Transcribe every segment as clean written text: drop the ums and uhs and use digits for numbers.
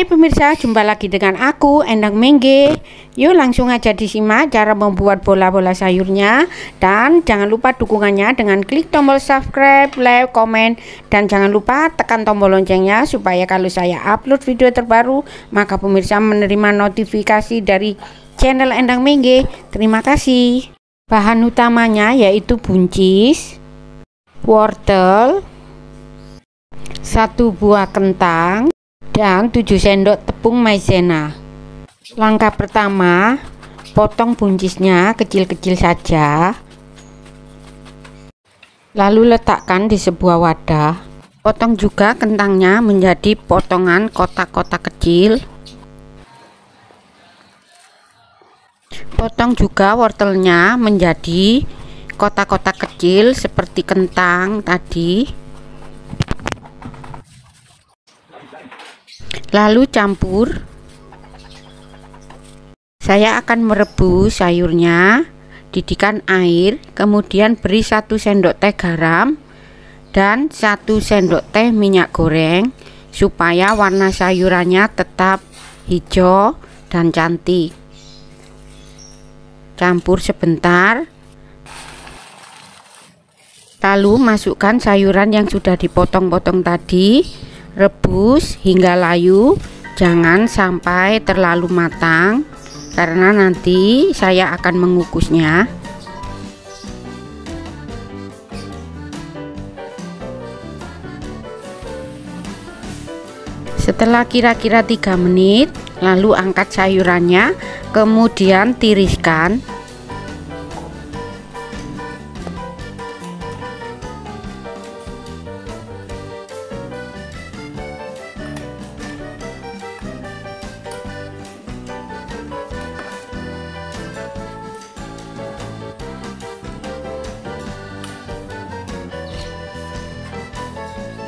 Hai pemirsa, jumpa lagi dengan aku Endang Mengge. Yuk langsung aja disimak cara membuat bola-bola sayurnya. Dan jangan lupa dukungannya dengan klik tombol subscribe, like, komen. Dan jangan lupa tekan tombol loncengnya supaya kalau saya upload video terbaru maka pemirsa menerima notifikasi dari channel Endang Mengge. Terima kasih. Bahan utamanya yaitu buncis, wortel, 1 buah kentang, dan 7 sendok tepung maizena. Langkah pertama, potong buncisnya kecil-kecil saja, lalu letakkan di sebuah wadah. Potong juga kentangnya menjadi potongan kotak-kotak kecil. Potong juga wortelnya menjadi kotak-kotak kecil seperti kentang tadi. Lalu campur. Saya akan merebus sayurnya, didihkan air, kemudian beri 1 sendok teh garam dan 1 sendok teh minyak goreng supaya warna sayurannya tetap hijau dan cantik. Campur sebentar, lalu masukkan sayuran yang sudah dipotong-potong tadi. Rebus hingga layu, jangan sampai terlalu matang karena nanti saya akan mengukusnya. Setelah kira-kira 3 menit, lalu angkat sayurannya, kemudian tiriskan.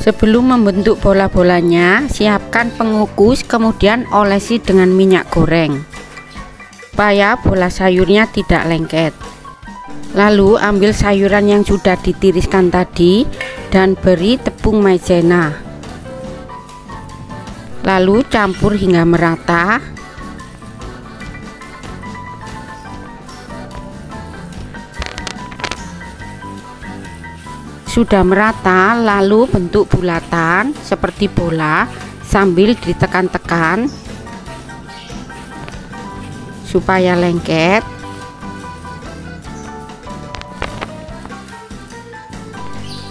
Sebelum membentuk bola-bolanya, siapkan pengukus, kemudian olesi dengan minyak goreng supaya bola sayurnya tidak lengket. Lalu ambil sayuran yang sudah ditiriskan tadi dan beri tepung maizena, lalu campur hingga merata. Sudah merata, lalu bentuk bulatan seperti bola sambil ditekan-tekan supaya lengket.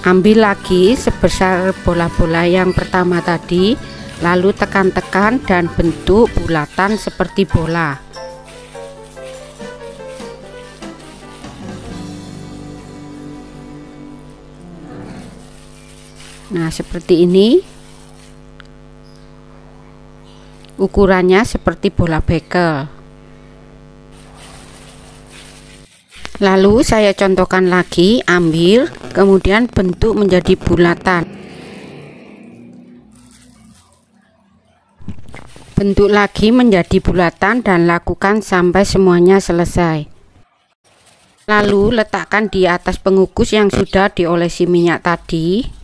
Ambil lagi sebesar bola-bola yang pertama tadi, lalu tekan-tekan dan bentuk bulatan seperti bola. Nah, seperti ini. Ukurannya seperti bola bekel. Lalu saya contohkan lagi, ambil, kemudian bentuk menjadi bulatan. Bentuk lagi menjadi bulatan dan lakukan sampai semuanya selesai. Lalu letakkan di atas pengukus yang sudah diolesi minyak tadi.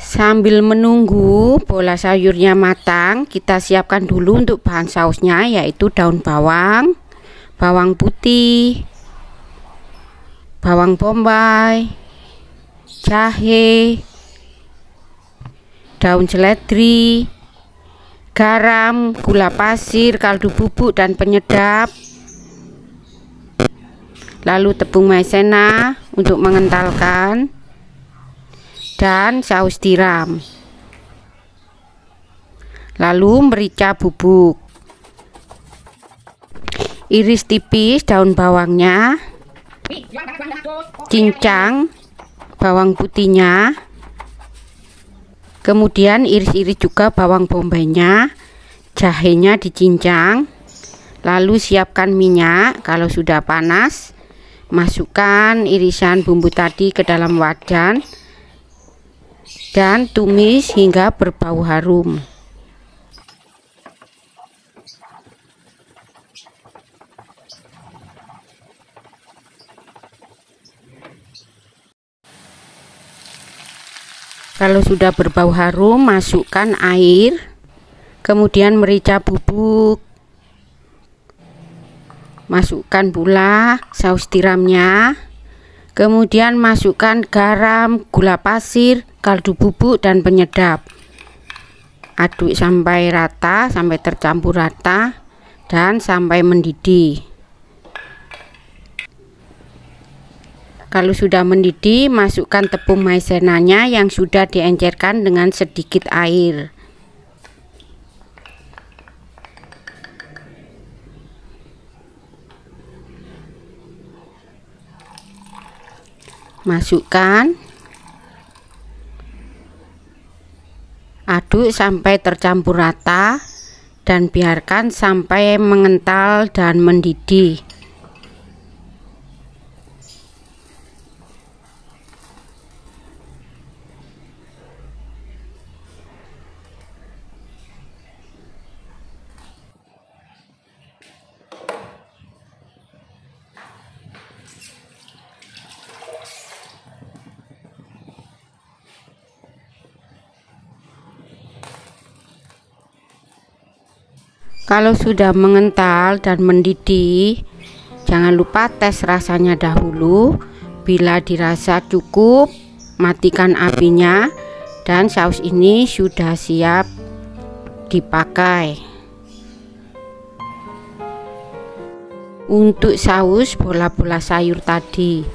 Sambil menunggu bola sayurnya matang, kita siapkan dulu untuk bahan sausnya, yaitu daun bawang, bawang putih, bawang bombay, jahe, daun seledri, garam, gula pasir, kaldu bubuk dan penyedap, lalu tepung maizena untuk mengentalkan, dan saus tiram, lalu merica bubuk. Iris tipis daun bawangnya, cincang bawang putihnya, kemudian iris-iris juga bawang bombaynya, jahenya dicincang. Lalu siapkan minyak, kalau sudah panas masukkan irisan bumbu tadi ke dalam wajan dan tumis hingga berbau harum. Kalau sudah berbau harum, masukkan air, kemudian merica bubuk, masukkan pula saus tiramnya, kemudian masukkan garam, gula pasir, kaldu bubuk, dan penyedap. Aduk sampai rata, sampai tercampur rata, dan sampai mendidih. Kalau sudah mendidih, masukkan tepung maizenanya yang sudah diencerkan dengan sedikit air. Masukkan, aduk sampai tercampur rata, dan biarkan sampai mengental dan mendidih. Kalau sudah mengental dan mendidih, jangan lupa tes rasanya dahulu. Bila dirasa cukup, matikan apinya, dan saus ini sudah siap dipakai. Untuk saus bola-bola sayur tadi,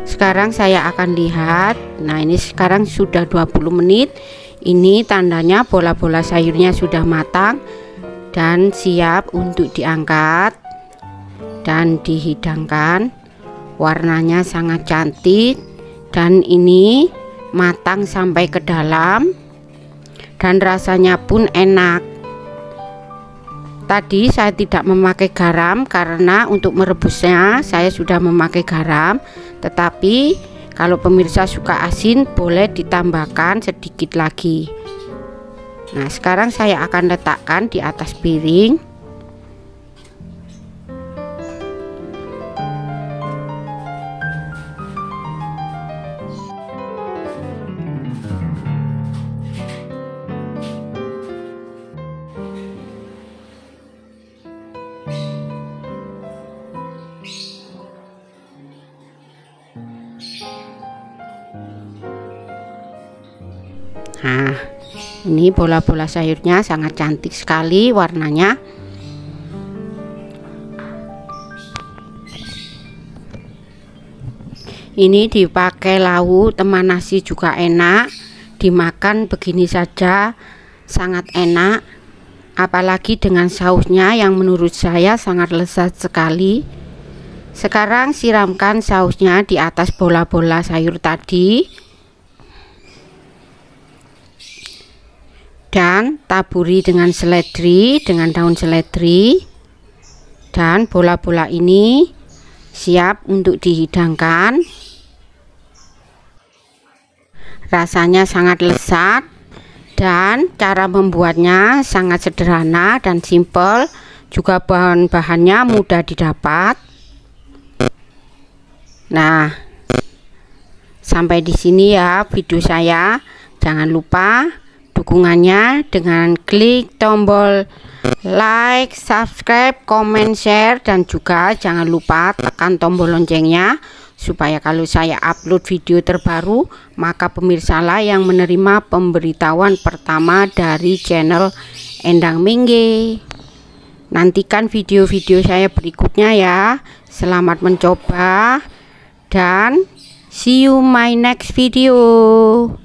sekarang saya akan lihat. Nah, ini sekarang sudah 20 menit. Ini tandanya bola-bola sayurnya sudah matang dan siap untuk diangkat dan dihidangkan. Warnanya sangat cantik dan ini matang sampai ke dalam, dan rasanya pun enak. Tadi saya tidak memakai garam karena untuk merebusnya saya sudah memakai garam, tetapi kalau pemirsa suka asin boleh ditambahkan sedikit lagi. Nah, sekarang saya akan letakkan di atas piring. Nah, ini bola-bola sayurnya sangat cantik sekali warnanya. Ini dipakai lauk teman nasi juga enak, dimakan begini saja sangat enak, apalagi dengan sausnya yang menurut saya sangat lezat sekali. Sekarang siramkan sausnya di atas bola-bola sayur tadi dan taburi dengan seledri, dengan daun seledri, dan bola-bola ini siap untuk dihidangkan. Rasanya sangat lezat dan cara membuatnya sangat sederhana dan simpel, juga bahan-bahannya mudah didapat. Nah, sampai di sini ya video saya. Jangan lupa dukungannya dengan klik tombol like, subscribe, comment, share, dan juga jangan lupa tekan tombol loncengnya supaya kalau saya upload video terbaru maka pemirsalah yang menerima pemberitahuan pertama dari channel Endang Mengge. Nantikan video-video saya berikutnya ya. Selamat mencoba dan see you my next video.